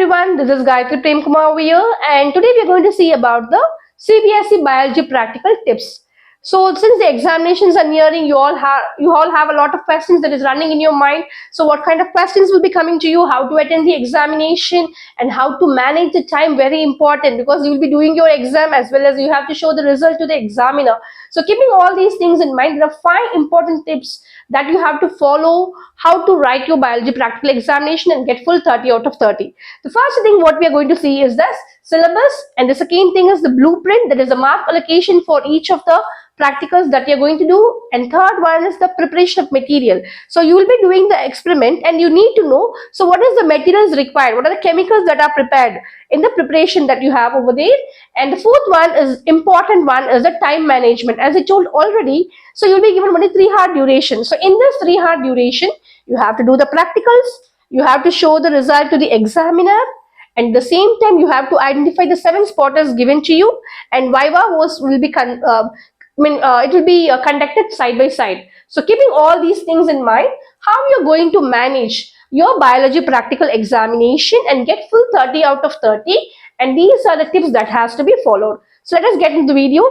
everyone, this is Gayatri Prem Kumar over here, and today we are going to see about the CBSE biology practical tips. So since the examinations are nearing, you all have a lot of questions that is running in your mind. So what kind of questions will be coming to you? How to attend the examination and how to manage the time, very important, because you will be doing your exam as well as you have to show the result to the examiner. So keeping all these things in mind, there are 5 important tips that you have to follow how to write your biology practical examination and get full 30 out of 30. The first thing what we are going to see is this syllabus, and the second thing is the blueprint, that is a mark allocation for each of the practicals that you're going to do, and third one is the preparation of material. So you will be doing the experiment and you need to know, so what is the materials required, what are the chemicals that are prepared in the preparation that you have over there. And the fourth one is important one is the time management, as I told already. So you'll be given only 3-hour duration. So in this 3-hour duration, you have to do the practicals, you have to show the result to the examiner, and at the same time you have to identify the 7 spotters given to you, and viva will be it will be conducted side by side. So keeping all these things in mind, how you're going to manage your biology practical examination and get full 30 out of 30, and these are the tips that has to be followed. So let us get into the video.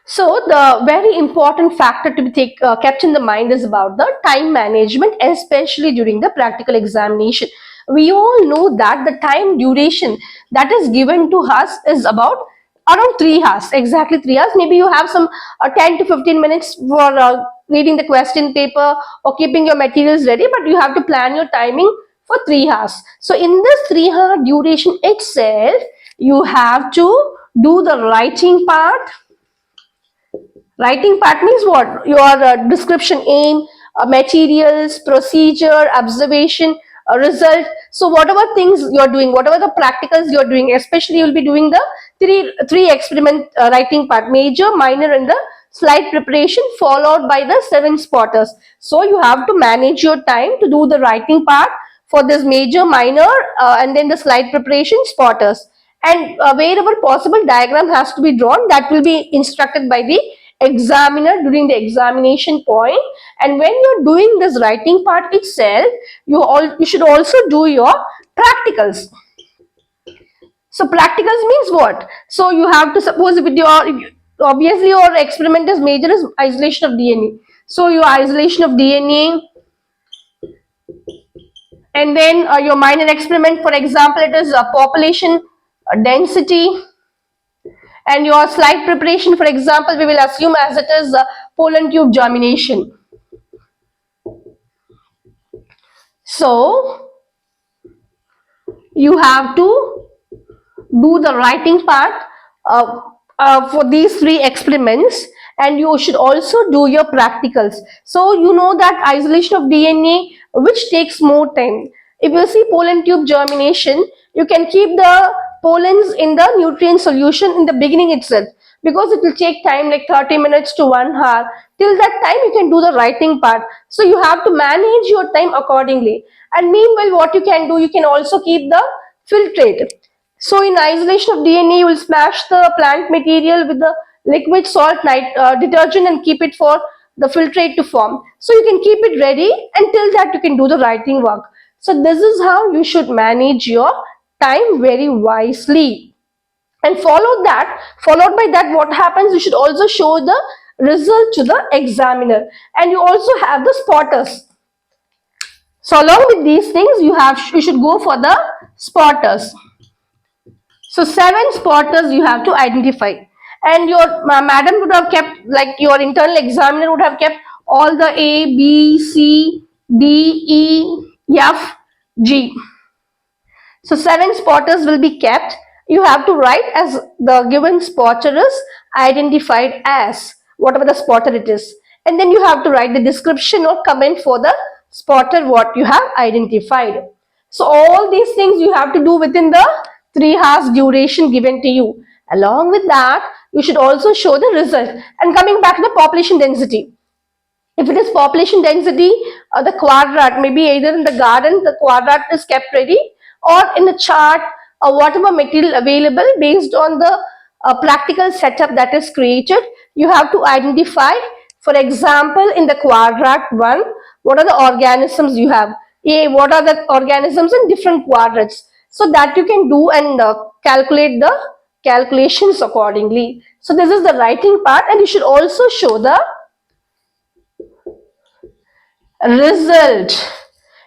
So the very important factor to be kept in the mind is about the time management, especially during the practical examination. We all know that the time duration that is given to us is about around 3 hours, exactly 3 hours. Maybe you have some 10 to 15 minutes for reading the question paper or keeping your materials ready, but you have to plan your timing for 3 hours. So in this 3-hour duration itself, you have to do the writing part. Writing part means what? Your description, aim, materials, procedure, observation, result. So whatever things you're doing, whatever the practicals you're doing, especially you'll be doing the three experiment writing part, major, minor, and the slide preparation, followed by the 7 spotters. So you have to manage your time to do the writing part for this major, minor, and then the slide preparation, spotters. And wherever possible, diagram has to be drawn. That will be instructed by the examiner during the examination point. And when you're doing this writing part itself, you should also do your practicals. So practicals means what? So you have to, suppose if obviously your experiment is major is isolation of DNA. So your isolation of DNA, and then your minor experiment, for example, it is population density. And your slide preparation, for example, we will assume as it is pollen tube germination. So you have to do the writing part for these 3 experiments, and you should also do your practicals. So you know that isolation of DNA, which takes more time. If you see pollen tube germination, you can keep the pollens in the nutrient solution in the beginning itself, because it will take time like 30 minutes to 1 hour. Till that time you can do the writing part. So you have to manage your time accordingly. And meanwhile, what you can do, you can also keep the filtrate. So in isolation of DNA, you will smash the plant material with the liquid salt detergent and keep it for the filtrate to form. So you can keep it ready, until that you can do the writing work. So this is how you should manage your time very wisely. And followed by that, what happens, you should also show the result to the examiner, and you also have the spotters. So along with these things, you should go for the spotters. So 7 spotters you have to identify, and your madam would have kept, like your internal examiner would have kept all the A, B, C, D, E, F, G. So 7 spotters will be kept. You have to write as the given spotter is identified as, whatever the spotter it is. And then you have to write the description or comment for the spotter what you have identified. So all these things you have to do within the 3 hours duration given to you. Along with that, you should also show the result. And coming back to the population density. If it is population density, the quadrat, maybe either in the garden, the quadrat is kept ready, or in the chart, whatever material available based on the practical setup that is created, you have to identify. For example, in the quadrat 1, what are the organisms you have, what are the organisms in different quadrants, so that you can do and calculate the calculations accordingly. So this is the writing part, and you should also show the result.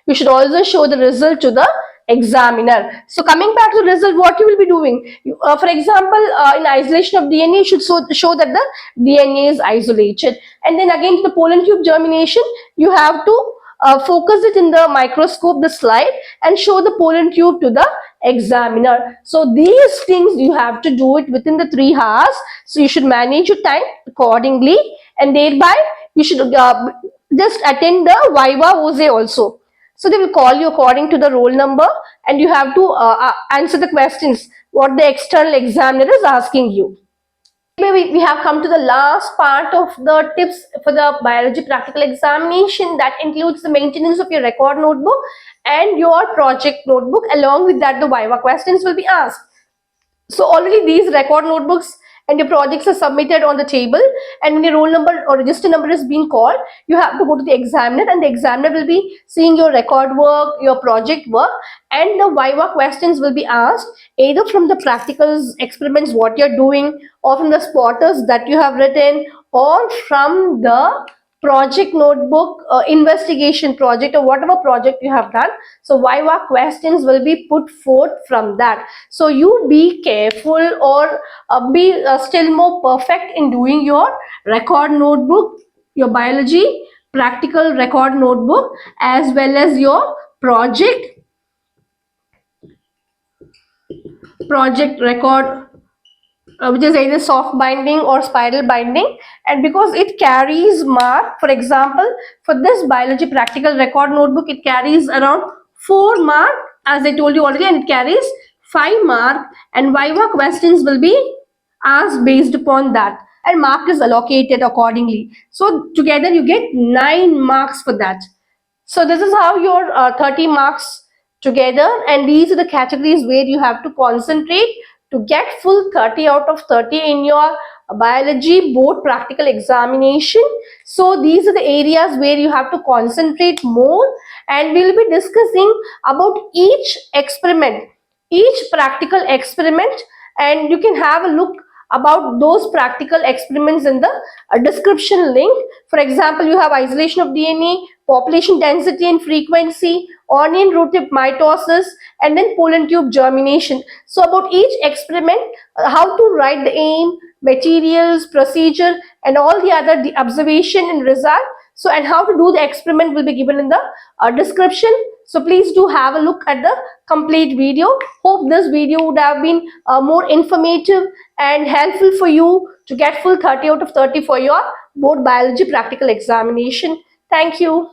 You should also show the result to the examiner. So coming back to the result, what you will be doing, for example, in isolation of DNA, you should show that the DNA is isolated, and then again to the pollen tube germination, you have to focus it in the microscope, the slide, and show the pollen tube to the examiner. So these things you have to do it within the 3 hours. So you should manage your time accordingly, and thereby you should just attend the viva voce also. So they will call you according to the roll number, and you have to answer the questions what the external examiner is asking you. We have come to the last part of the tips for the biology practical examination, that includes the maintenance of your record notebook and your project notebook. Along with that, the viva questions will be asked. So already these record notebooks and your projects are submitted on the table, and when your roll number or register number is being called, you have to go to the examiner, and the examiner will be seeing your record work, your project work, and the viva questions will be asked either from the practicals experiments what you're doing, or from the spotters that you have written, or from the project notebook investigation project, or whatever project you have done. So viva questions will be put forth from that. So you be careful, or be still more perfect in doing your record notebook, your biology practical record notebook, as well as your project record, which is either soft binding or spiral binding. And because it carries mark, for example, for this biology practical record notebook, it carries around 4 mark, as I told you already, and it carries 5 mark, and viva questions will be asked based upon that, and mark is allocated accordingly. So together you get 9 marks for that. So this is how your 30 marks together, and these are the categories where you have to concentrate to get full 30 out of 30 in your biology board practical examination. So these are the areas where you have to concentrate more, and we'll be discussing about each experiment, each practical experiment, and you can have a look about those practical experiments in the description link. For example, you have isolation of DNA, population density and frequency, onion root tip mitosis, and then pollen tube germination. So about each experiment, how to write the aim, materials, procedure, and all the other the observation and result. So, and how to do the experiment will be given in the description. So please do have a look at the complete video. Hope this video would have been more informative and helpful for you to get full 30 out of 30 for your board biology practical examination. Thank you.